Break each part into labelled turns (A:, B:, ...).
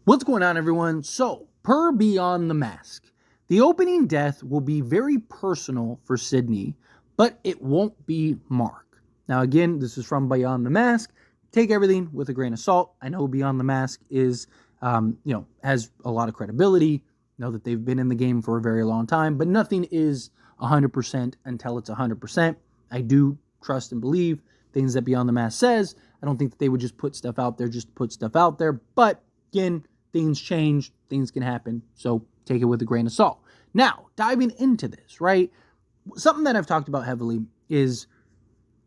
A: What's going on, everyone? So, per Beyond the Mask, the opening death will be very personal for Sidney, but it won't be Mark. Now, again, this is from Beyond the Mask. Take everything with a grain of salt. I know Beyond the Mask is, has a lot of credibility. Know that they've been in the game for a very long time, but nothing is 100% until it's 100%. I do trust and believe things that Beyond the Mask says. I don't think that they would just put stuff out there just to put stuff out there, but again, things change, things can happen, so take it with a grain of salt. Now, diving into this, right? Something that I've talked about heavily is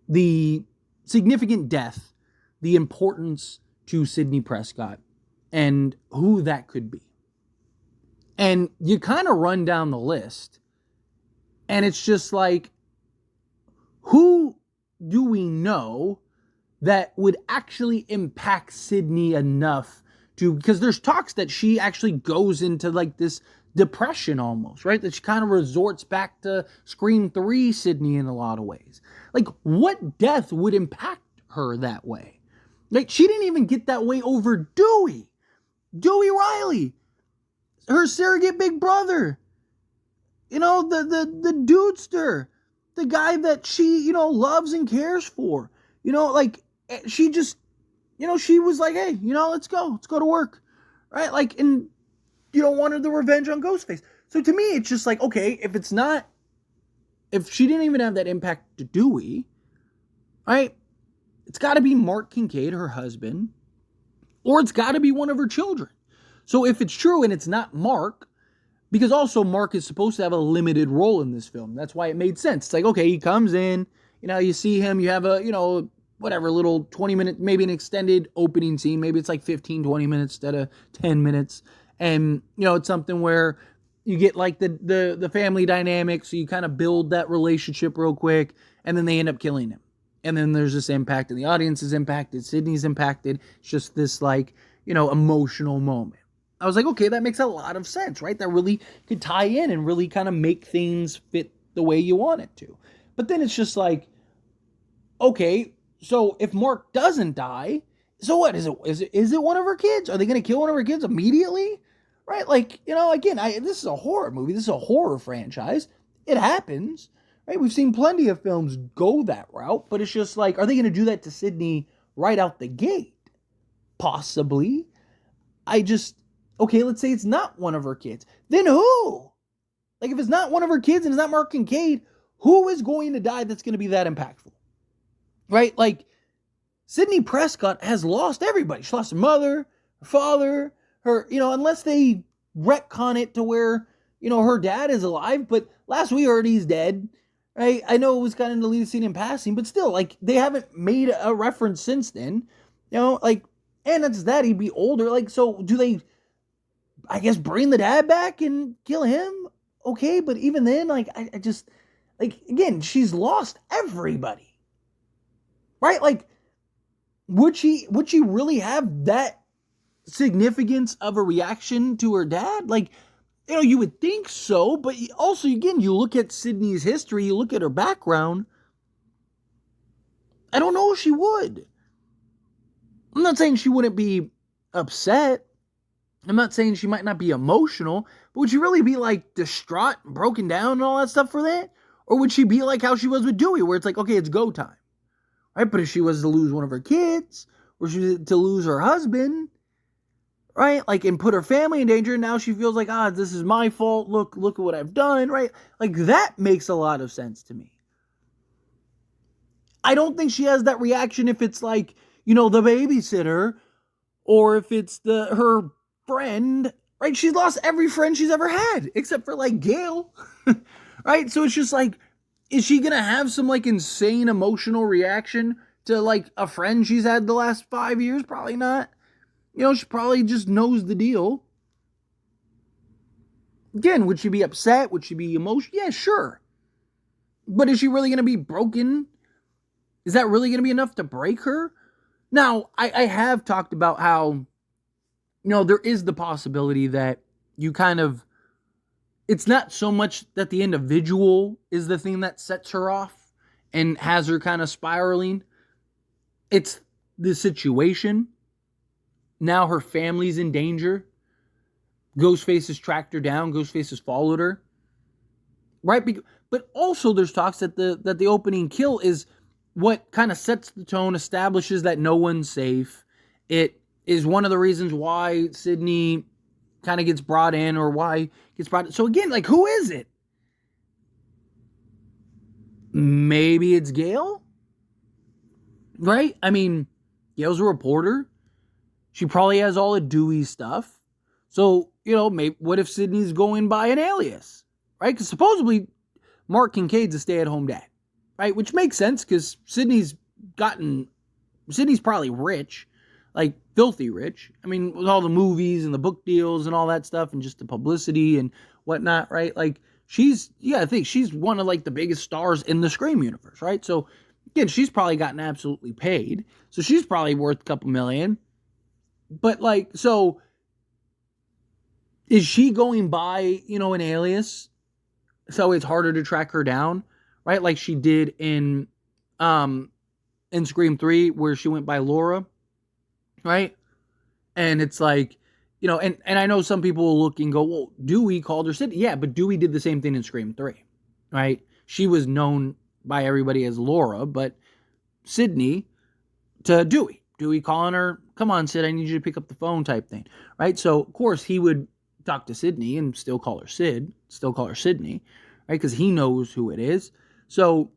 A: the significant death, the importance to Sidney Prescott, and who that could be. And you kind of run down the list, and it's just like, who do we know that would actually impact Sidney enough to, because there's talks that she actually goes into like this depression almost, right? That she kind of resorts back to Scream 3 Sidney in a lot of ways. Like, what death would impact her that way? Like, she didn't even get that way over Dewey Riley, her surrogate big brother, the dudester, the guy that she, loves and cares for, like, she just, she was like, hey, let's go to work, right? Like, and, wanted the revenge on Ghostface. So to me, it's just like, okay, if she didn't even have that impact to Dewey, right? It's got to be Mark Kincaid, her husband, or it's got to be one of her children. So if it's true and it's not Mark, because also Mark is supposed to have a limited role in this film. That's why it made sense. It's like, okay, he comes in, you see him, you have a, whatever, little 20-minute, maybe an extended opening scene. Maybe it's like 15, 20 minutes instead of 10 minutes. And, it's something where you get like the family dynamic. So you kind of build that relationship real quick. And then they end up killing him. And then there's this impact and the audience is impacted. Sidney's impacted. It's just this like, emotional moment. I was like, okay, that makes a lot of sense, right? That really could tie in and really kind of make things fit the way you want it to. But then it's just like, okay, so if Mark doesn't die, so what? Is it one of her kids? Are they going to kill one of her kids immediately? Right? Like, again, this is a horror movie. This is a horror franchise. It happens, right? We've seen plenty of films go that route, but it's just like, are they going to do that to Sidney right out the gate? Possibly. Okay, let's say it's not one of her kids. Then who? Like, if it's not one of her kids and it's not Mark Kincaid, who is going to die that's going to be that impactful? Right? Like, Sidney Prescott has lost everybody. She lost her mother, her father, her, unless they retcon it to where, her dad is alive. But last we heard he's dead, right? I know it was kind of deleted scene in passing, but still, like, they haven't made a reference since then. And that's that. He'd be older. Like, so do they, I guess, bring the dad back and kill him? Okay, but even then, like, I just, like, again, she's lost everybody. Right? Like, would she really have that significance of a reaction to her dad? Like, you would think so, but also, again, you look at Sidney's history, you look at her background, I don't know if she would. I'm not saying she wouldn't be upset. I'm not saying she might not be emotional, but would she really be like distraught and broken down and all that stuff for that? Or would she be like how she was with Dewey, where it's like, okay, it's go time, right? But if she was to lose one of her kids, or she was to lose her husband, right? Like, and put her family in danger, and now she feels like, this is my fault. Look at what I've done, right? Like, that makes a lot of sense to me. I don't think she has that reaction if it's like, the babysitter, or if it's her friend, right? She's lost every friend she's ever had, except for like Gail, right? So it's just like, is she gonna have some like insane emotional reaction to like a friend she's had the last 5 years? Probably not. She probably just knows the deal. Again, would she be upset? Would she be emotional? Yeah, sure. But is she really gonna be broken? Is that really gonna be enough to break her? Now, I have talked about how, there is the possibility that you kind of, it's not so much that the individual is the thing that sets her off and has her kind of spiraling. It's the situation. Now her family's in danger. Ghostface has tracked her down. Ghostface has followed her. Right? But also there's talks that the opening kill is what kind of sets the tone, establishes that no one's safe. It is one of the reasons why Sidney kind of gets brought in, or why gets brought in. So again, like, who is it? Maybe it's Gail? Right? I mean, Gail's a reporter. She probably has all of Dewey's stuff. So, maybe, what if Sidney's going by an alias? Right? Because supposedly Mark Kincaid's a stay-at-home dad. Right? Which makes sense, because Sidney's probably rich. Like, filthy rich. I mean, with all the movies and the book deals and all that stuff, and just the publicity and whatnot, right? Like, I think she's one of, like, the biggest stars in the Scream universe, right? So, again, she's probably gotten absolutely paid. So, she's probably worth a couple million. But, like, so, is she going by, an alias? So it's harder to track her down, right? Like she did in Scream 3, where she went by Laura, right? And it's like, and I know some people will look and go, well, Dewey called her Sidney. Yeah, but Dewey did the same thing in Scream 3, right? She was known by everybody as Laura, but Sidney to Dewey. Dewey calling her, come on, Sid, I need you to pick up the phone type thing, right? So, of course, he would talk to Sidney and still call her Sid, still call her Sidney, right? Because he knows who it is. So,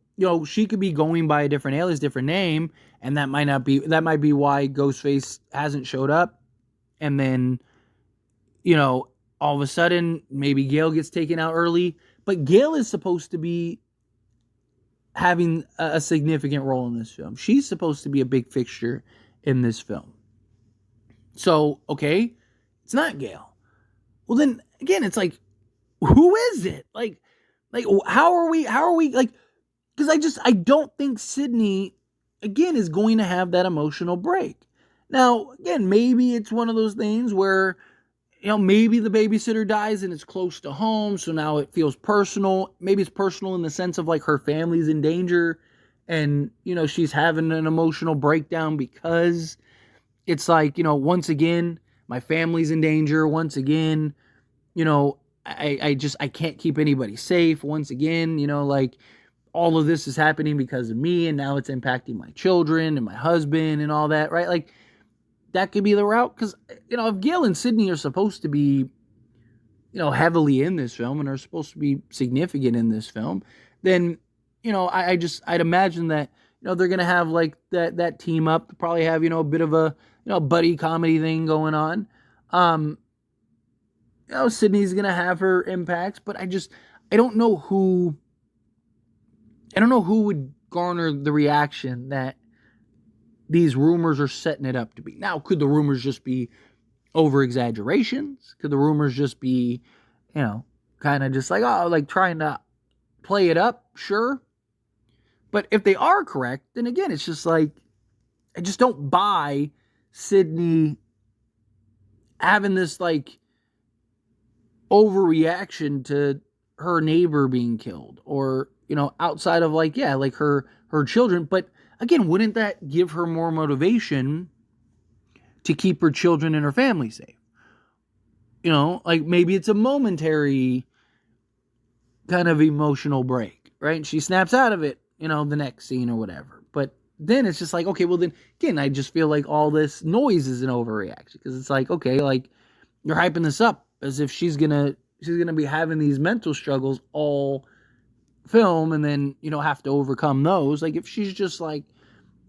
A: she could be going by a different alias, different name, and that might be why Ghostface hasn't showed up. And then, all of a sudden, maybe Gail gets taken out early. But Gail is supposed to be having a significant role in this film. She's supposed to be a big fixture in this film. So, okay, it's not Gail. Well, then again, it's like, who is it? Like how are we like, because I don't think Sidney, again, is going to have that emotional break. Now, again, maybe it's one of those things where, maybe the babysitter dies and it's close to home, so now it feels personal. Maybe it's personal in the sense of, like, her family's in danger and, she's having an emotional breakdown because it's like, once again, my family's in danger. Once again, I can't keep anybody safe. Once again, like, all of this is happening because of me, and now it's impacting my children and my husband and all that, right? Like, that could be the route, because, if Gail and Sidney are supposed to be, heavily in this film and are supposed to be significant in this film, then, I'd imagine that, they're going to have, like, that team up, probably have, a bit of a, buddy comedy thing going on. Sidney's going to have her impacts, but I don't know who would garner the reaction that these rumors are setting it up to be. Now, could the rumors just be over-exaggerations? Could the rumors just be, kind of just like, like trying to play it up? Sure. But if they are correct, then again, it's just like, I just don't buy Sidney having this, like, overreaction to her neighbor being killed, or, outside of, like, yeah, like her children. But again, wouldn't that give her more motivation to keep her children and her family safe? Like, maybe it's a momentary kind of emotional break, right? She snaps out of it, the next scene or whatever. But then it's just like, okay, well then, again, I just feel like all this noise is an overreaction, because it's like, okay, like, you're hyping this up as if she's gonna be having these mental struggles all film, and then, have to overcome those. Like, if she's just like,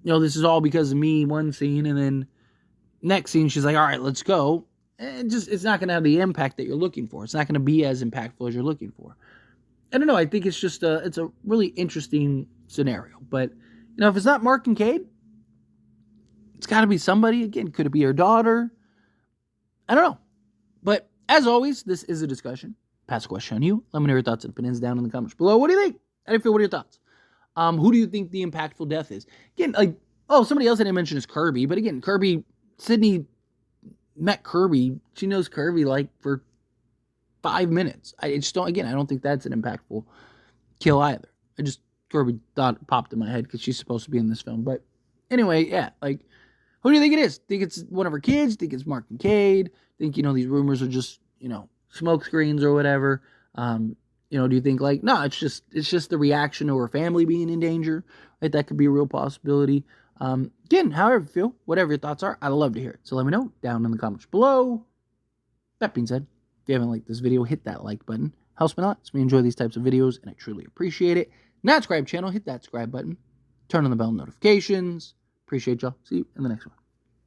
A: this is all because of me, one scene, and then next scene she's like, all right, let's go, and it's not going to have the impact that you're looking for. It's not going to be as impactful as you're looking for. I don't know. I think it's just it's a really interesting scenario. But, if it's not Mark Kincaid, it's got to be somebody. Again, could it be her daughter? I don't know. But as always, this is a discussion. Pass a question on you. Let me know your thoughts and opinions down in the comments below. What do you think? How do you feel? What are your thoughts? Who do you think the impactful death is? Again, like, somebody else I didn't mention is Kirby. But again, Sidney met Kirby. She knows Kirby, like, for 5 minutes. I don't think that's an impactful kill either. Kirby thought it popped in my head because she's supposed to be in this film. But anyway, yeah, like, Who do you think it is? Think it's one of her kids? Think it's Mark Kincaid? Think, these rumors are just, smoke screens or whatever? Do you think no, it's just the reaction to her family being in danger, right? That could be a real possibility. Again, however you feel, whatever your thoughts are, I'd love to hear it. So let me know down in the comments below. That being said, if you haven't liked this video, hit that like button. Helps me a lot. Lets me enjoy these types of videos, and I truly appreciate it. Not subscribe channel, hit that subscribe button. Turn on the bell notifications. Appreciate y'all. See you in the next one.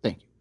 A: Thank you.